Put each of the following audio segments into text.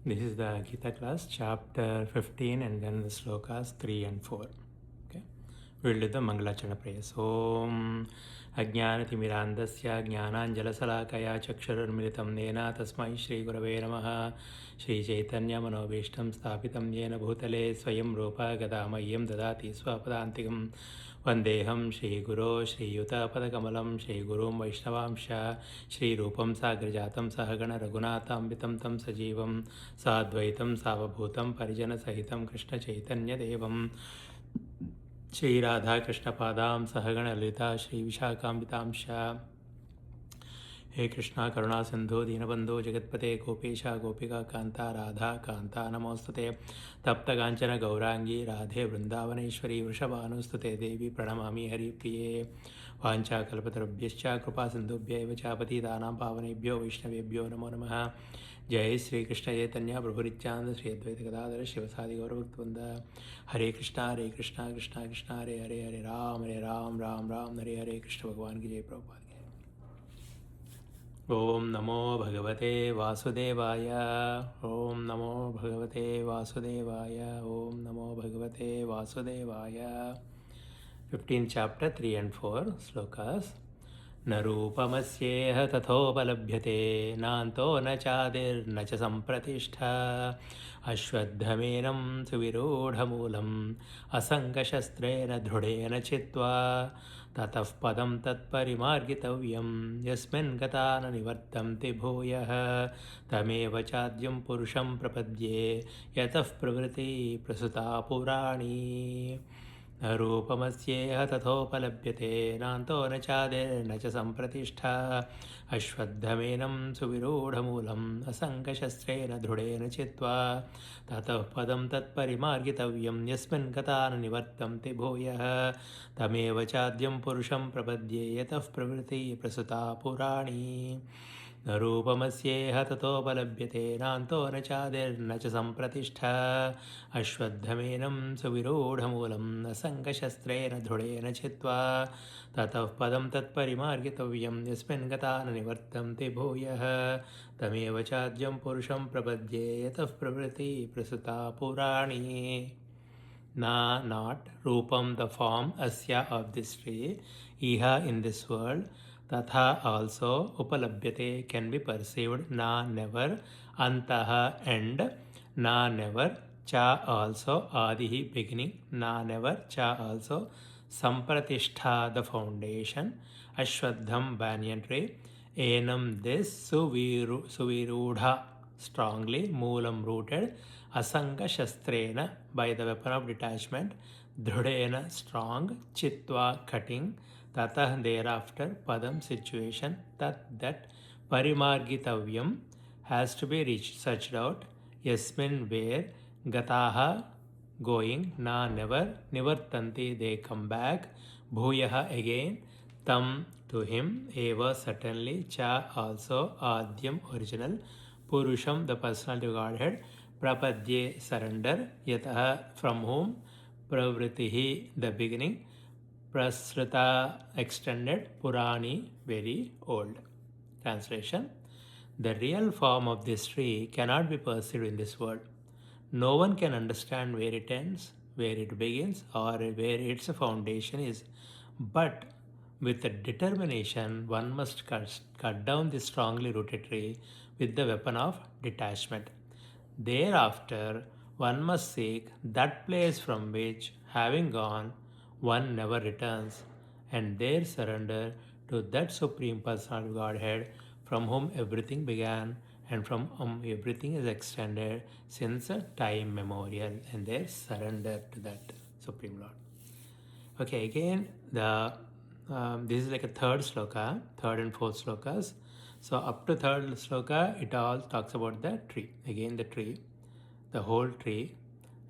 This is the Gita class, chapter 15, and then the slokas 3 and 4. Okay, we'll do the Mangalacharana prayers. Om Ajnanatimirandasya Jnananjalasalakaya Chakshurmilitam Nena Tasmai Shri Gurave Namaha Shri Chaitanya Manobishtam Sthapitam Yena Bhutale Swayam Rupa Gadamayam Dadati Swapadantikam Vandeham Shri Guru Shri Yuta Padakamalam Shri Gurum Vaishnavamsha Shri Rupam Sagrajatam Sahagana Raghunatambitam Tam Sajivam Sadvaitam Savabhutam Parijana Sahitam Krishna Chaitanya Devam Shri Radha Krishna Padam Sahagana Lita Shri Vishakambhitamsha हे कृष्णा करुणा सिंधु दीनबंधु जगत्पते गोपेशा गोपिका कांता राधा कांता नमोस्तुते तप्त कांचन गौरांगी राधे वृंदावनेश्वरी वृषभानुस्तुते देवी प्रणमामि हरिप्रिये वाञ्छाकल्पतरुभ्यश्च कृपा सिन्धुभ्यैव च पतितानां पावनेभ्यो वैष्णवेभ्यो नमो नमः जय श्री कृष्ण चैतन्य प्रभु नित्यानंद श्री अद्वैत गदाधर शिवसादि गौरभक्तवृंद हरे कृष्णा कृष्णा कृष्णा हरे हरे हरे राम राम राम हरे हरे कृष्ण भगवान की जय प्रभुपाद की ओम नमो भगवते वासुदेवाय ओम नमो भगवते वासुदेवाय ओम नमो भगवते वासुदेवाय 15th chapter 3 and 4 slokas न रूपमस्येह तथोपलभ्यते नान्तो न चादिर्न च सम्प्रतिष्ठा अश्वत्थमेनं सुविरूढमूलम् असङ्गशस्त्रेण दृढेन चित्वा ततः पदं तत्परिमार्गितव्यं यस्मिन् गता न निवर्तन्ते भूयः तमेव चाद्यं पुरुषं प्रपद्ये यतः प्रवृत्ति प्रसुता पुराणी न रूपमस्येह तथोपलभ्यते नान्तो न चादिर्न च सम्प्रतिष्ठा अश्वत्थमेनं सुविरूढमूलम् असङ्गशस्त्रेण दृढेन चित्वा ततः पदं तत्परिमार्गितव्यं यस्मिन् गता न निवर्तन्ते भूयः तमेव चाद्यं पुरुषं प्रपद्ये यतः प्रवृत्ति प्रसुता पुराणी न रूपमस्येह ततोपलभ्यते नान्तो न चादिर्न च सम्प्रतिष्ठा अश्वत्थमेनं सुविरूढमूलम् असङ्गशस्त्रेण दृढेन चित्वा ततः पदं तत्परिमार्गितव्यं यस्मिन् गता न निवर्तन्ते भूयः तमेव चाद्यं पुरुषं प्रपद्ये यतः प्रवृत्ति प्रसुता पुराणी Na, not, Rupam, the form, Asya of this tree, Iha in this world, Tatha also, Upalabhyate can be perceived, Na, never, Antaha, end, Na, never, Cha also, Adihi, beginning, Na, never, Cha also, Sampratishtha, the foundation, Ashwadham, banyan tree, Enam, this, Suvirudha, strongly, Moolam, rooted, Asanga Shastrena, by the weapon of detachment, Dhrudena, strong, Chitva, cutting, Tatah, thereafter, Padam, situation, that Parimargitavyam has to be reached, searched out, Yasmin, where, Gataha, going, Na, never, Nivartanti, they come back, Bhuyaha, again, Tam, to him, Eva, certainly, Cha, also, Adyam, original, Purusham, the personality of Godhead, Prapadye, surrender, Yataha, from whom, Pravritihi, the beginning, Prasrita, extended, Purani, very old. Translation: the real form of this tree cannot be perceived in this world. No one can understand where it ends, where it begins, or where its foundation is. But with a determination, one must cut down this strongly rooted tree with the weapon of detachment. Thereafter, one must seek that place from which, having gone, one never returns, and there surrender to that Supreme Personality of Godhead from whom everything began and from whom everything is extended since time memorial, and there surrender to that Supreme Lord. Okay, again, this is like a third sloka, third and fourth slokas. So up to third sloka, it all talks about the tree. Again, the tree, the whole tree,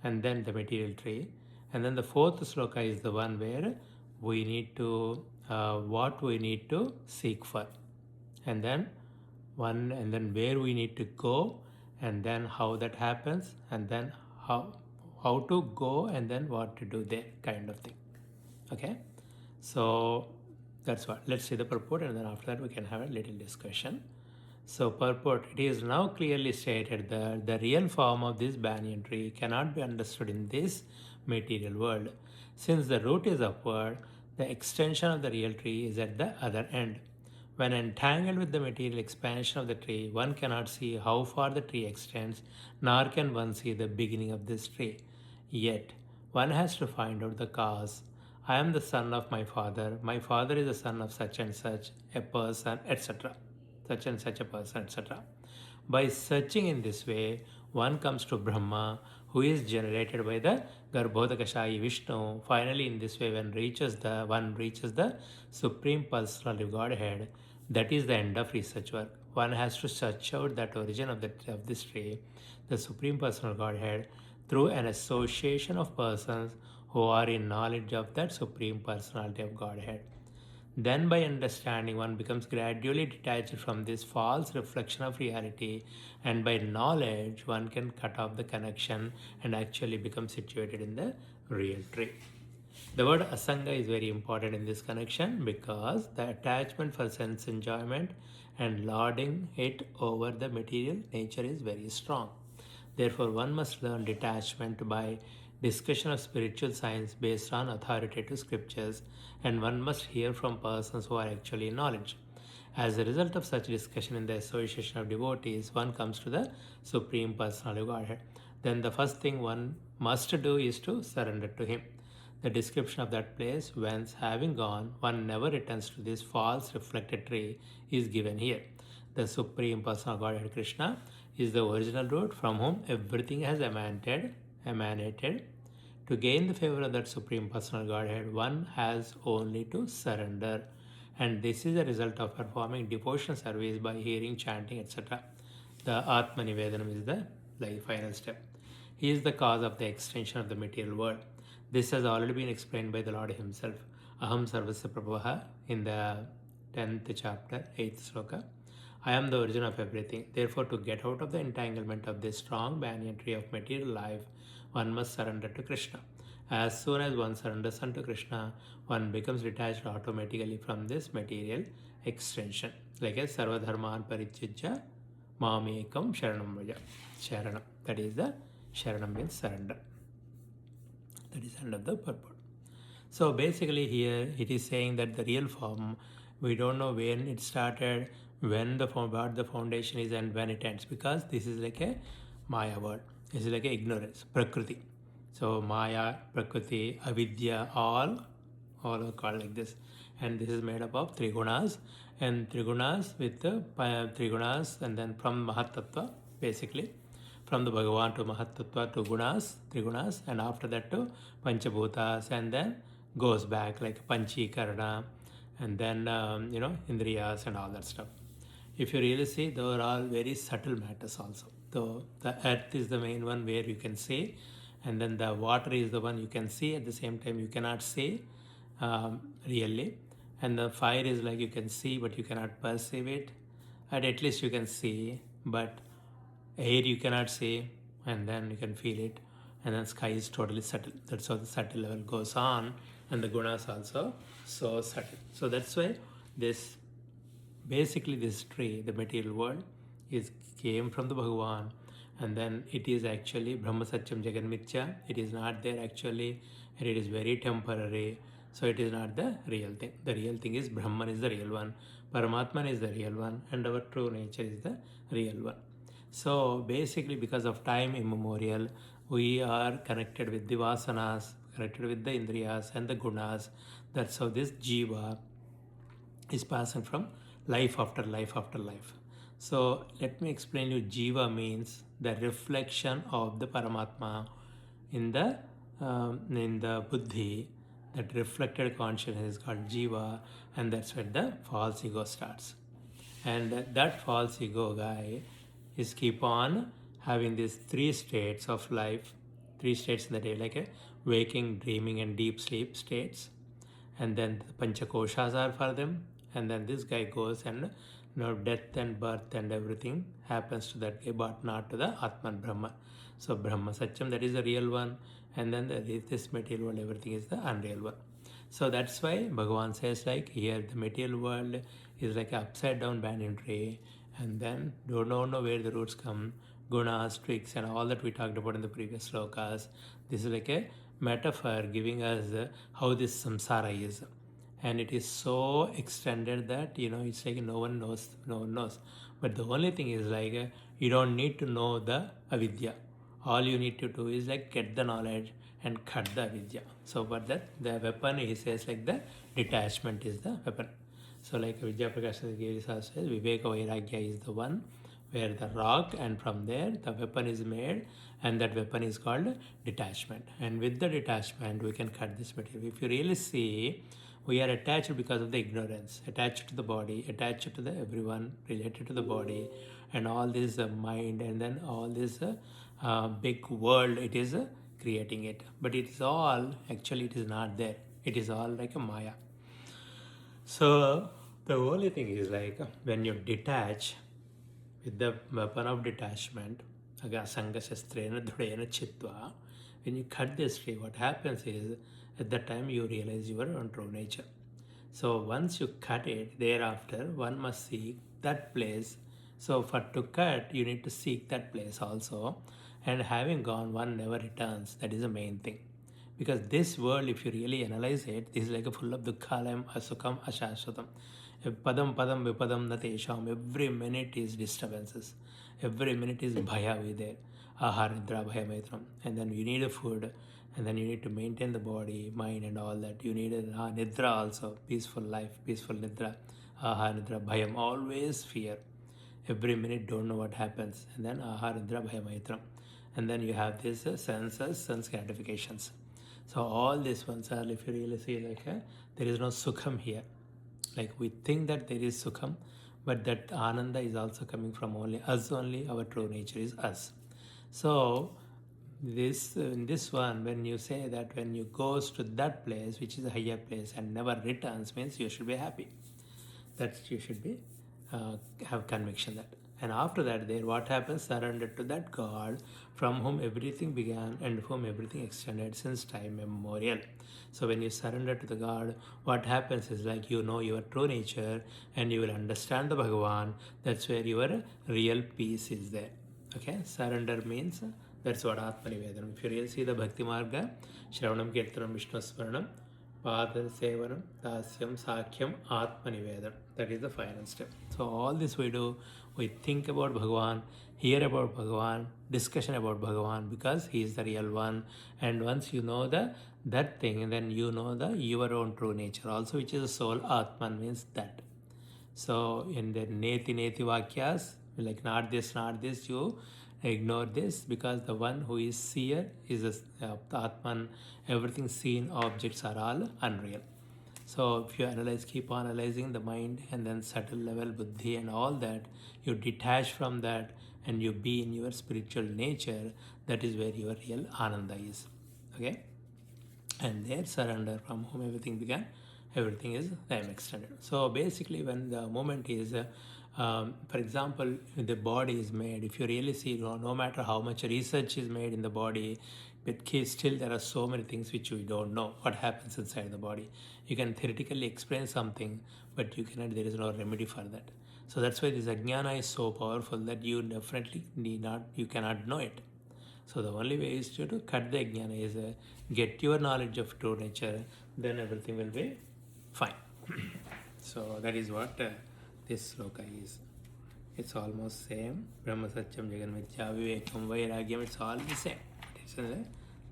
and then the material tree. And then the fourth sloka is the one where we need to, what we need to seek for. And then where we need to go, and then how that happens, and then how to go, and then what to do there, kind of thing. Okay, so that's what. Let's see the purport, and then after that we can have a little discussion. So purport, it is now clearly stated that the real form of this banyan tree cannot be understood in this material world. Since the root is upward, the extension of the real tree is at the other end. When entangled with the material expansion of the tree, one cannot see how far the tree extends, nor can one see the beginning of this tree. Yet, one has to find out the cause. I am the son of my father is the son of such and such, a person, etc. Such and such a person, etc. By searching in this way, one comes to Brahma, who is generated by the Garbhodakashayi Vishnu. Finally, in this way, one reaches the Supreme Personality of Godhead. That is the end of research work. One has to search out that origin of this tree, the Supreme Personal Godhead, through an association of persons who are in knowledge of that Supreme Personality of Godhead. Then, by understanding, one becomes gradually detached from this false reflection of reality, and by knowledge, one can cut off the connection and actually become situated in the real tree. The word asanga is very important in this connection because the attachment for sense enjoyment and lording it over the material nature is very strong. Therefore, one must learn detachment by discussion of spiritual science based on authoritative scriptures, and one must hear from persons who are actually in knowledge. As a result of such discussion in the association of devotees, one comes to the Supreme Personality of Godhead. Then the first thing one must do is to surrender to Him. The description of that place, whence having gone, one never returns to this false reflected tree, is given here. The Supreme Personal Godhead Krishna is the original root from whom everything has emanated. To gain the favor of that Supreme Personal Godhead, one has only to surrender. And this is a result of performing devotional service by hearing, chanting, etc. The Atma Nivedanam is the final step. He is the cause of the extension of the material world. This has already been explained by the Lord Himself. Aham Sarvasya Prabhavaha in the 10th chapter, 8th sloka. I am the origin of everything. Therefore, to get out of the entanglement of this strong banyan tree of material life, one must surrender to Krishna. As soon as one surrenders unto Krishna, one becomes detached automatically from this material extension. Like a Sarvadharman Parityajya Mamekam Sharanam Vraja. Sharanam. That is the Sharanam means surrender. That is end of the purport. So basically here it is saying that the real form, we don't know when it started, what the foundation is and when it ends, because this is like a Maya word. This is like a ignorance, Prakriti. So Maya, Prakriti, Avidya, all are called like this. And this is made up of Trigunas, and Trigunas with the Trigunas, and then from Mahatattva, basically from the Bhagavan to Mahatattva to Gunas, Trigunas, and after that to Panchabhutas, and then goes back like Panchikarana, and then Indriyas and all that stuff. If you really see, they are all very subtle matters also. So the earth is the main one where you can see, and then the water is the one you can see. At the same time, you cannot see really, and the fire is like you can see but you cannot perceive it. At least you can see, but air you cannot see, and then you can feel it, and then sky is totally subtle. That's how the subtle level goes on, and the gunas also so subtle. So that's why this tree, the material world, came from the Bhagavan, and then it is actually Brahma Satyam Jagan Mithya. It is not there actually, and it is very temporary. So it is not the real thing. The real thing is Brahman is the real one, Paramatman is the real one, and our true nature is the real one. So basically, because of time immemorial, we are connected with the vasanas, connected with the indriyas and the gunas. That's how this jiva is passing from life after life after life. So let me explain you. Jiva means the reflection of the Paramatma in the buddhi. That reflected consciousness is called jiva, and that's where the false ego starts. And that false ego guy is keep on having these three states of life, three states in the day, like a waking, dreaming, and deep sleep states. And then the panchakoshas are for them. And then this guy goes and death and birth and everything happens to that guy, but not to the Atman Brahma. So Brahma Satyam, that is the real one, and then this material world, everything is the unreal one. So that's why Bhagavan says like here the material world is like an upside down banyan tree, And then don't know where the roots come, gunas, tricks, and all that we talked about in the previous slokas. This is like a metaphor giving us how this samsara is. And it is so extended that, it's like no one knows. But the only thing is like you don't need to know the avidya. All you need to do is like get the knowledge and cut the avidya. So for that, the weapon, he says like the detachment is the weapon. So like Vidya Prakash Giri says, Viveka Vairagya is the one where the rock, and from there the weapon is made, and that weapon is called detachment. And with the detachment we can cut this material. If you really see, we are attached because of the ignorance, attached to the body, attached to the everyone, related to the body, and all this mind, and then all this big world, it is creating it. But it is all, actually it is not there. It is all like a Maya. So the only thing is like when you detach with the weapon of detachment, Sanga Shastrena Dhudena Chitva, when you cut this tree, what happens is at that time you realize your own true nature. So once you cut it, thereafter one must seek that place. So for to cut, you need to seek that place also. And having gone, one never returns. That is the main thing. Because this world, if you really analyze it, is like a full of dukkhalayam, asukam, ashashvatam. Padam padam vipadam natesham. Every minute is disturbances. Every minute is bhaya with there. Ahar nidra bhaya maitram. And then you need a food. And then you need to maintain the body, mind, and all that. You need a nidra also. Peaceful life, peaceful nidra. Ahar nidra bhayam. Always fear. Every minute don't know what happens. And then ahar nidra bhaya maitram. And then you have this senses, sense gratifications. So all these ones are, if you really see, like there is no sukham here. Like we think that there is sukham, but that ananda is also coming from only us. Only our true nature is us. So this in this one, when you say that when you goes to that place, which is a higher place, and never returns, means you should be happy. That you should be have conviction that. And after that, there what happens? Surrender to that God from whom everything began and whom everything extended since time immemorial. So when you surrender to the God, what happens is like you know your true nature and you will understand the Bhagavan. That's where your real peace is there. Okay, surrender means that's what Atma Nivedanam. If you really see the Bhakti Marga, Shravanam Kirtanam Vishnu Smaranam, Padar Sevanam, Dasyam, Sakhyam, Atma Nivedam. That is the final step. So all this we do, we think about Bhagavan, hear about Bhagavan, discussion about Bhagavan, because he is the real one. And once you know that thing, and then you know your own true nature also, which is the soul. Atman means that. So in the Neti Vakyas, like not this, you ignore this, because the one who is seer is the Atman. Everything seen objects are all unreal. So if you analyze, keep on analyzing the mind, and then subtle level buddhi and all that, you detach from that and you be in your spiritual nature. That is where your real ananda is. Okay? And there surrender from whom everything began, everything is time extended. So basically when the moment is for example, the body is made, if you really see, no matter how much research is made in the body, but still there are so many things which we don't know what happens inside the body. You can theoretically explain something, but you cannot, there is no remedy for that. So that's why this ajnana is so powerful that you definitely you cannot know it. So the only way is to cut the ajnana, is get your knowledge of true nature, then everything will be fine. So that is what this sloka is. It's almost same. Brahma Satyam Jagan Mithya Vivekam Vairagyam, it's all the same.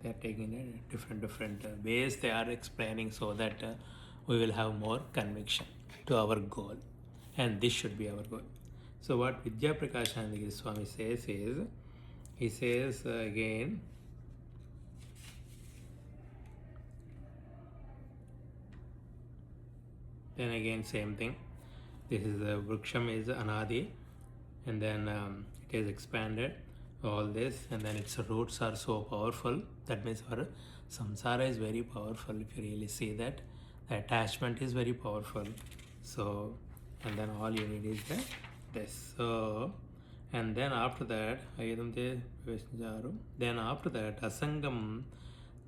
They are taking a different ways they are explaining, so that we will have more conviction to our goal. And this should be our goal. So what Vidya Prakashanandagiri Swami says is, he says again, then again same thing. This is the Vruksham is Anadi, and then it is expanded, all this, and then its roots are so powerful. That means our samsara is very powerful. If you really see that, the attachment is very powerful. So, and then all you need is this. So, and then after that, Asangam,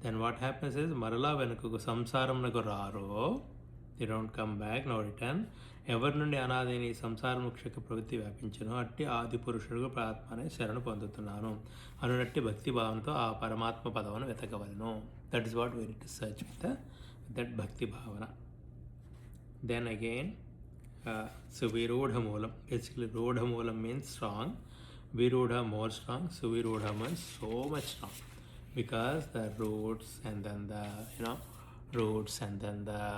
then what happens is, Marala Venuku Samsaram Nagoraro, they don't come back, no return. ఎవరి నుండి అనాదిని సంసార మోక్షకు ప్రవృత్తి వ్యాపించను అట్టి ఆది పురుషుడు ఆత్మనే శరణు పొందుతున్నాను అనునట్టి భక్తి భావనతో ఆ పరమాత్మ పదవును వెతకవలను. That is what we need to search with that bhakti bhavana. Then again Suvirudha Moolam. Basically, Rodha Moolam means strong. Virudha more strong. Suvirudha means so much strong. Because the roots and then the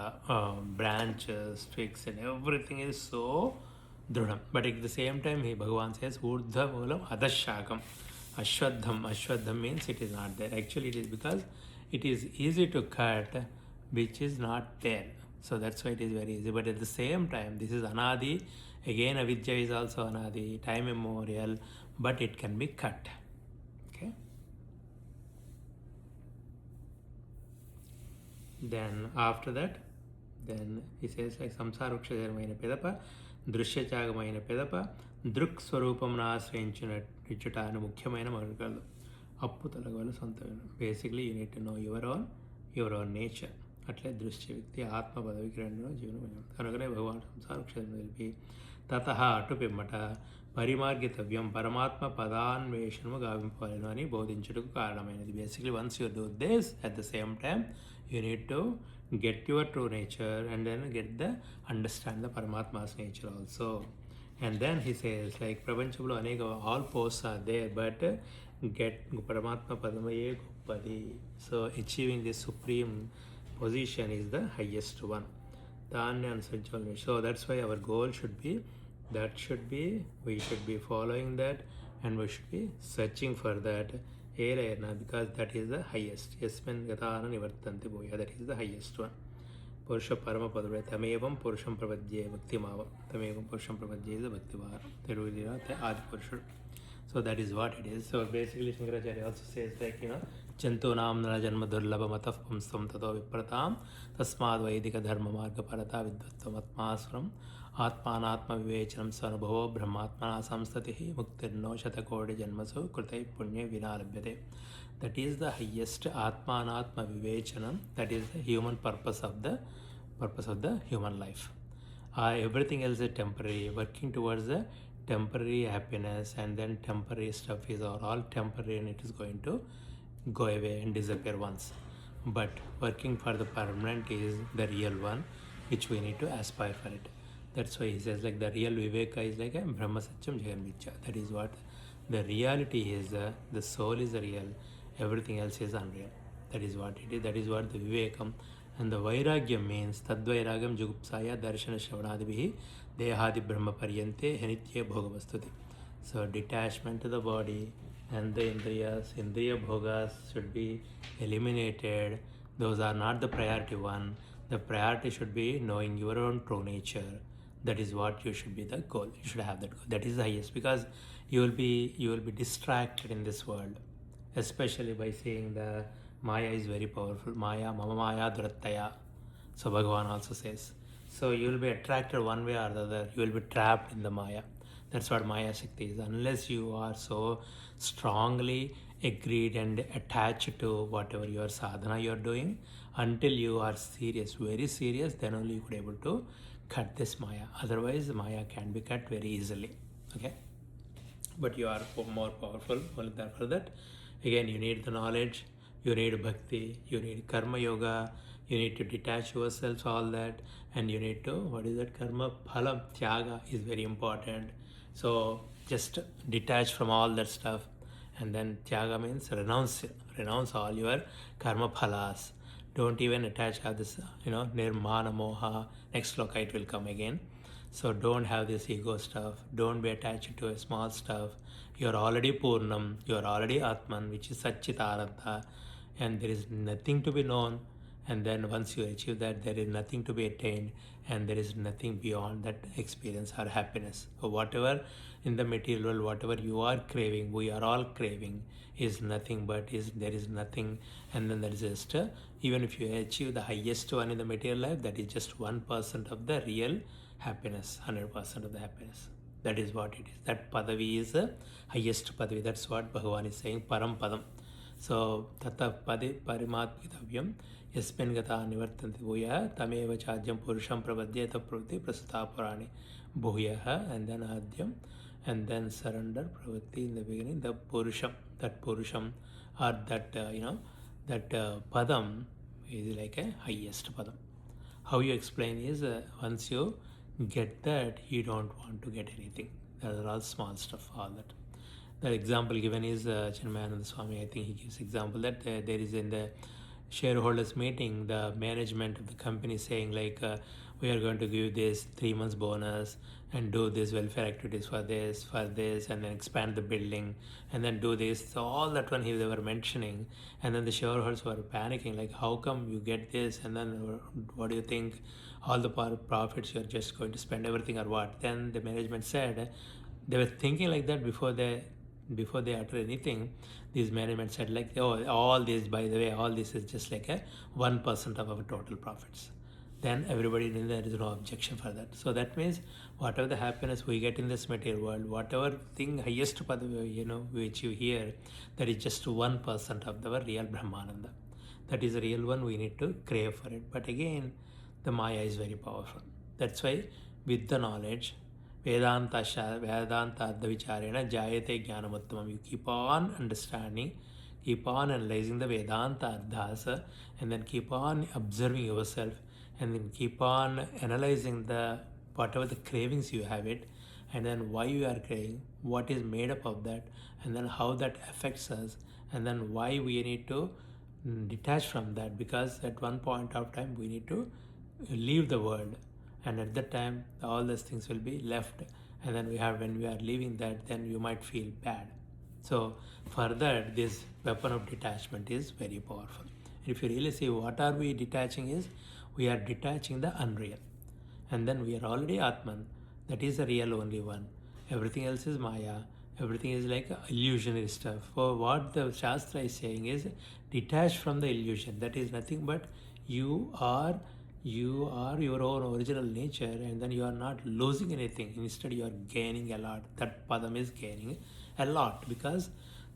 branches, twigs and everything is so dhrudam. But at the same time, Bhagavan says Urdha Moolam Adashakam. Ashwadham means it is not there. Actually, it is because it is easy to cut, which is not there. So that's why it is very easy. But at the same time, this is Anadi. Again, Avidya is also Anadi, time immemorial, but it can be cut. Okay. Then after that, then he says like Samsara Ukshadharmaina Pedapa, Drushya Chagamaina Pedapa, Druk Swarupamna Ashrayinchuta and Mukyamaina Margalu. Appu Talagalu Santavinu. Basically, you need to know your own nature. అట్లే దృశ్య వ్యక్తి ఆత్మ పదవికి రెండులో జీవనం కనుకనే భగవాన్ సంసార క్షేత్రం తెలిపి తత అటు పిమ్మట పరిమార్గితవ్యం పరమాత్మ పదాన్వేషణము గావింపాలను అని బోధించుటకు కారణమైనది. Basically once you do this at the same time you need to get your true nature and then get the understand the Paramatma's nature also. And then he says like ప్రపంచంలో అనేక all posts are there but get పరమాత్మ పదమయే గొప్పది. So achieving the supreme position is the highest one. So that's why our goal should be, we should be following that and we should be searching for that because that is the highest. Yasmin gatana nivartanti boya, that is the highest one. Purusha parama padure tamevam purusham pravadye bhakti mava. Tamevam purusham pravadye is the bhakti mava. Terudira the adi purusha. So that is what it is. So basically Shankaracharya also says like, Chantu namna janma durlabha mataf pumstam tato vipratam tasmad vaidika dharma marga parata vidvatvam atmasvaram atmanatma vivechanam sanubhavo brahmatmana samstatihi muktirno shatakodi janmasu krutai punya vinalabhyate. That is the highest atmanatma vivechanam. That is the human purpose of the human life. Everything else is temporary. Working towards the temporary happiness and then temporary stuff is all temporary and it is going to go away and disappear once. But working for the permanent is the real one which we need to aspire for it. That's why he says like the real Viveka is like a Brahma Satyam Jagan Michya. That is what the reality is. The soul is the real, everything else is unreal. That is what it is. That is what the Vivekam. And the Vairagyam means Tadvairagam Jugupsaya Darshana Shravanadibihi Dehadi Brahma Paryante Henitya Bhogavastuti. So detachment to the body and the Indriya Bhogas should be eliminated. Those are not the priority one. The priority should be knowing your own true nature. That is what you should be the goal. You should have that goal. That is the highest because you will be distracted in this world, especially by seeing the Maya is very powerful. Maya, Mama Maya Durattaya. So Bhagavan also says. So you will be attracted one way or the other. You will be trapped in the Maya. That's what Maya Shakti is. Unless you are so strongly agreed and attached to whatever your sadhana you are doing, until you are serious, very serious, then only you could be able to cut this Maya. Otherwise, Maya can be cut very easily. Okay? But you are more powerful. Only for that, again, you need the knowledge. You need bhakti, you need karma yoga, you need to detach yourself, all that, and you need to, karma phalam, tyaga is very important. So just detach from all that stuff, and then tyaga means renounce all your karma phalas. Don't even attach, have this, nirmana moha, next sloka it will come again. So don't have this ego stuff, don't be attached to a small stuff. You are already Purnam, you are already Atman, which is Satchitananda. And there is nothing to be known, and then once you achieve that, there is nothing to be attained, and there is nothing beyond that experience or happiness. So whatever in the material world, whatever you are craving, we are all craving, is nothing but there is nothing, and then there is just even if you achieve the highest one in the material life, that is just 1% of the real happiness, 100% of the happiness. That is what it is. That padavi is the highest padavi. That's what Bhagavan is saying, Param Padam. So tata parimatmitavyam yasmin gata nivartanti bhuya tameva chadyam purusham pravadyeta pravati prasata purani bhuya, and then adyam, and then surrender pravati in the beginning, the purusham, that purusham, or that that padam is like a highest padam. How you explain is, once you get that, you don't want to get anything. That are all small stuff, all that. The example given is Chinmayananda Swami. I think he gives example that there is in the shareholders meeting, the management of the company saying like, we are going to give this 3 months bonus and do this welfare activities for this, and then expand the building and then do this. So all that one they were mentioning, and then the shareholders were panicking like, how come you get this, and then what do you think, all the profits you're just going to spend everything or what? Then the management said, they were thinking like that before they utter anything. These management said like, oh, all this, by the way, all this is just like a 1% of our total profits. Then everybody knew there is no objection for that. So that means whatever the happiness we get in this material world, whatever thing highest we achieve here, that is just 1% of the real Brahmananda. That is the real one. We need to crave for it. But again, the Maya is very powerful. That's why with the knowledge, Vedanta Ardha Vicharena Jayate Jnanamuttamam. You keep on understanding, keep on analyzing the Vedanta Ardhas, and then keep on observing yourself, and then keep on analyzing the whatever the cravings you have it, and then why you are craving, what is made up of that, and then how that affects us, and then why we need to detach from that, because at one point of time we need to leave the world, and at that time all those things will be left, and then when we are leaving that, then you might feel bad. So for that, this weapon of detachment is very powerful. And if you really see what are we detaching is, we are detaching the unreal, and then we are already Atman, that is the real only one. Everything else is Maya, everything is like illusionary stuff. For what the Shastra is saying is, detach from the illusion. That is nothing but you are your own original nature, and then you are not losing anything. Instead, you are gaining a lot. That padam is gaining a lot, because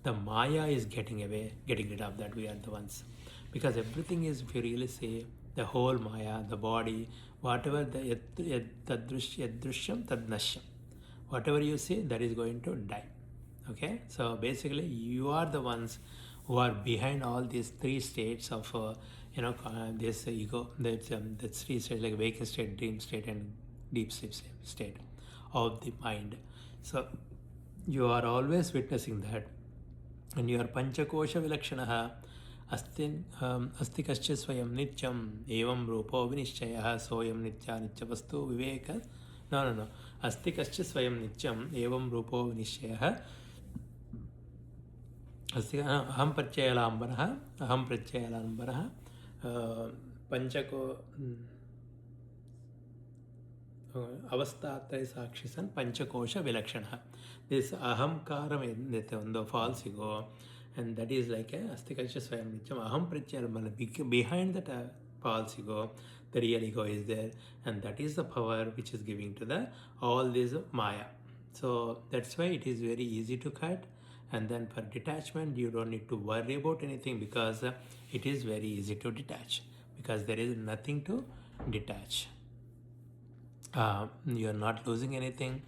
the Maya is getting rid of that. We are the ones. Because everything is, if you really say, the whole Maya, the body, whatever the yadrishyam tadnashyam. Whatever you see, that is going to die. Okay? So basically, you are the ones who are behind all these 3 states of this ego. That's 3 states like waking state, dream state, and deep sleep state of the mind. So you are always witnessing that, and you are panchakosha vilakshanaha. अस्ति कश्चित् स्वयं नित्यम् एवं रूपो विनिश्चयः सोऽयं नित्या नित्यवस्तु विवेक no अस्ति कश्चित् स्वयं नित्यम् एवं रूपो विनिश्चयः अस्ति अहं प्रत्ययलाम्बरः पंचको avasthatraya sakshi san panchakosha vilakshana. This ahamkaram on the false ego, and that is like a astikasha swayam nityam aham pratyaya. Behind that false ego, the real ego is there, and that is the power which is giving to the all this Maya. So that's why it is very easy to cut. And then for detachment, you don't need to worry about anything, because it is very easy to detach, because there is nothing to detach. You are not losing anything,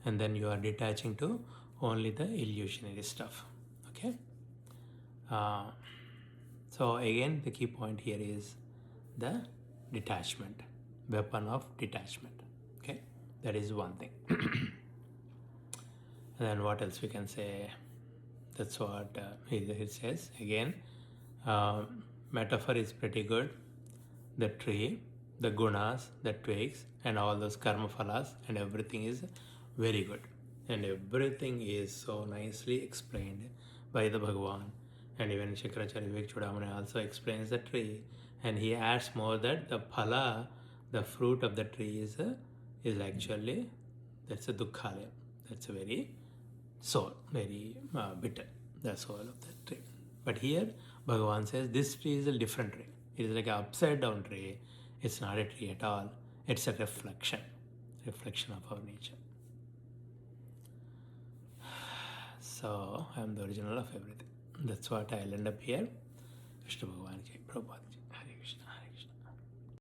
and then you are detaching to only the illusionary stuff. Okay. So again, the key point here is the detachment, weapon of detachment. Okay, that is one thing. And then what else we can say? That's what it says. Again, metaphor is pretty good. The tree, the gunas, the twigs, and all those karma phalas, and everything is very good. And everything is so nicely explained by the Bhagavan. And even Shakaracharya Vivek Chudamani also explains the tree. And he adds more that the phala, the fruit of the tree is actually, that's a dukkhalaya. That's a very sour, very bitter, the soul of the tree. But here, Bhagavan says this tree is a different tree. It is like an upside down tree. It's not a tree at all. It's a reflection of our nature. So I am the original of everything. That's what I'll end up here. Krishna Bhagavan Ki Prabhupada.